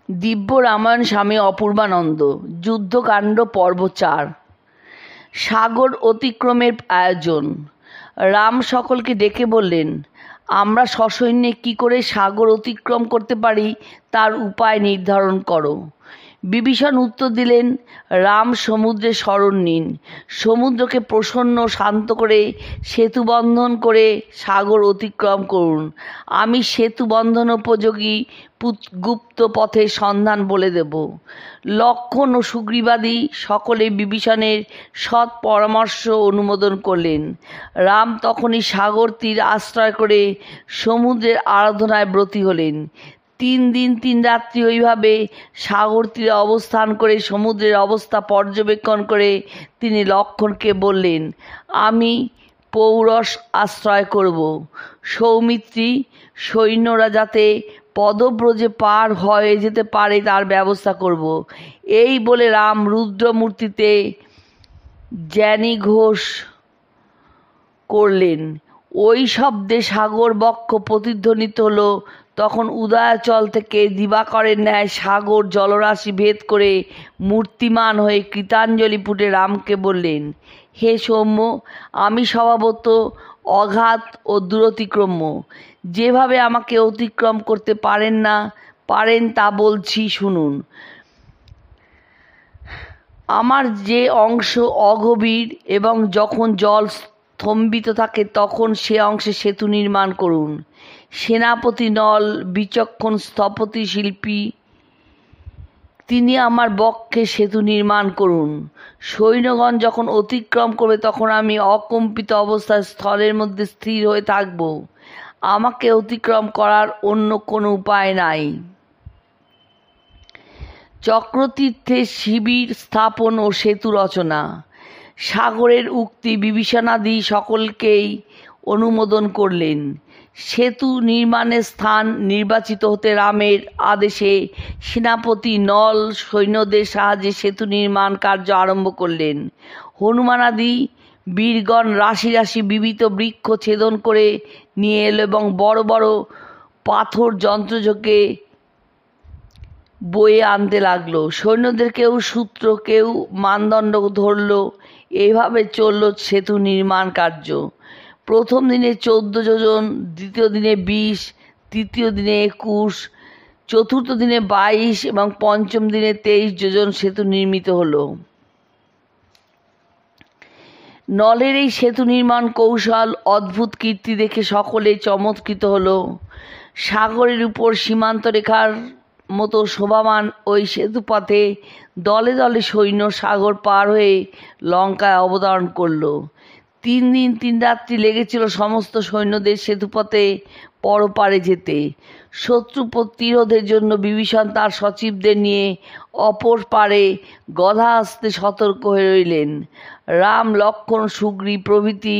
দিব্য রামায়ণ স্বামী অপূর্বানন্দ। যুদ্ধকাণ্ড পর্ব 4। সাগর অতিক্রমের আয়োজন। রাম সকলকে ডেকে বললেন, আমরা সসৈন্যে কি করে সাগর অতিক্রম করতে পারি তার উপায় নির্ধারণ করো। বিভীষণ উত্তর দিলেন, রাম সমুদ্রে শরণ নিন, সমুদ্রকে প্রসন্ন শান্ত করে সেতু বন্ধন করে সাগর অতিক্রম করুন। আমি সেতু বন্ধন উপযোগী গুপ্ত পথের সন্ধান বলে দেব। লক্ষ্মণ ও সুগ্রীবাদী সকলে বিভীষণের সৎ পরামর্শ অনুমোদন করলেন। রাম তখনই সাগর তীর আশ্রয় করে সমুদ্রের আরাধনায় ব্রতী হলেন। 3 দিন 3 রাত্রি ওইভাবে সাগর তীরে অবস্থান করে সমুদ্রের অবস্থা পর্যবেক্ষণ করে তিনি লক্ষ্মণকে বললেন, আমি পৌরস আশ্রয় করব। সৌমিত্রী সৈন্যরা যাতে পদব্রজে পার হয়ে যেতে পারে তার ব্যবস্থা করব। এই বলে রাম রুদ্রমূর্তিতে জ্ঞানী ঘোষ করলেন। ওই শব্দে সাগর বক্ষ প্রতিধ্বনিত হলো। তখন উদয়াচল থেকে দিবাকরের ন্যায় সাগর জলরাশি ভেদ করে মূর্তিমান হয়ে কৃতাঞ্জলি পুটে রামকে বললেন, হে সৌম্য, আমি স্বভাবত অঘাত ও দূরতিক্রম্য। যেভাবে আমাকে অতিক্রম করতে পারেন তা বলছি শুনুন। আমার যে অংশ অগভীর এবং যখন জল স্তম্ভিত থাকে তখন সে অংশে সেতু নির্মাণ করুন। সেনাপতি নল বিচক্ষণ স্থপতি শিল্পী তিনি আমার বক্ষে সেতু নির্মাণ করুন। সৈন্যগণ যখন অতিক্রম করবে তখন আমি অকম্পিত অবস্থায় স্থলের মধ্যে স্থির হয়ে থাকব। আমাকে অতিক্রম করার অন্য কোনো উপায় নাই। চক্রতীর্থে শিবির স্থাপন ও সেতু রচনা। সাগরের উক্তি বিভীষণাদি সকলকেই অনুমোদন করলেন। সেতু নির্মাণের স্থান নির্বাচিত হতে রামের আদেশে সেনাপতি নল সৈন্যদের সাহায্যে সেতু নির্মাণ কার্য আরম্ভ করলেন। হনুমানাদি বীরগণ রাশি রাশি বিবিধ বৃক্ষ ছেদন করে নিয়ে এলো এবং বড় বড় পাথর যন্ত্রযোগে বয়ে আনতে লাগলো। সৈন্যদের কেউ সূত্র কেউ মানদণ্ড ধরল। এইভাবে চলল সেতু নির্মাণ কার্য। প্রথম দিনে 14 যোজন, দ্বিতীয় দিনে 20, তৃতীয় দিনে 21, চতুর্থ দিনে 22 এবং পঞ্চম দিনে 23 যোজন সেতু নির্মিত হলো। নলের এই সেতু নির্মাণ কৌশল অদ্ভুত কীর্তি দেখে সকলে চমৎকৃত হলো। সাগরের উপর সীমান্ত রেখার মতো শোভামান ওই সেতুপথে দলে দলে সৈন্য সাগর পার হয়ে লঙ্কায় অবতরণ করল। 3 দিন 3 রাত্রি লেগেছিল সমস্ত সৈন্যদের সেতুপথে পরপারে যেতে। শত্রু প্রতিরোধের জন্য বিভীষণ তার সচিবদের নিয়ে অপর পারে গদা হস্তে সতর্ক হয়ে রইলেন। রাম লক্ষ্মণ সুগ্রীব প্রভৃতি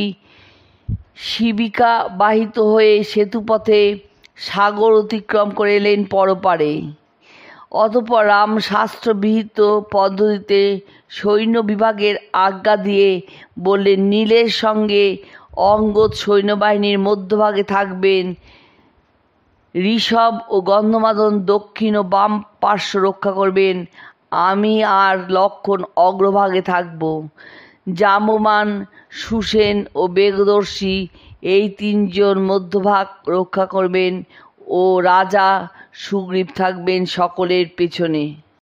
শিবিকা বাহিত হয়ে সেতুপথে সাগর অতিক্রম করে এলেন পরপারে। অতঃপর রাম শাস্ত্রবিহিত পদ্ধতিতে সৈন্য বিভাগের আজ্ঞা দিয়ে বললেন, নীলের সঙ্গে অঙ্গদ সৈন্যবাহিনীর মধ্যভাগে থাকবেন, ঋষভ ও গন্ধমাদন দক্ষিণ ও বাম পার্শ্ব রক্ষা করবেন, আমি আর লক্ষ্মণ অগ্রভাগে থাকব। জাম্ববান, সুসেন ও বেগদর্শী এই 3 জন মধ্যভাগ রক্ষা করবেন ও রাজা সুগ্রীব থাকবেন সকলের পেছনে।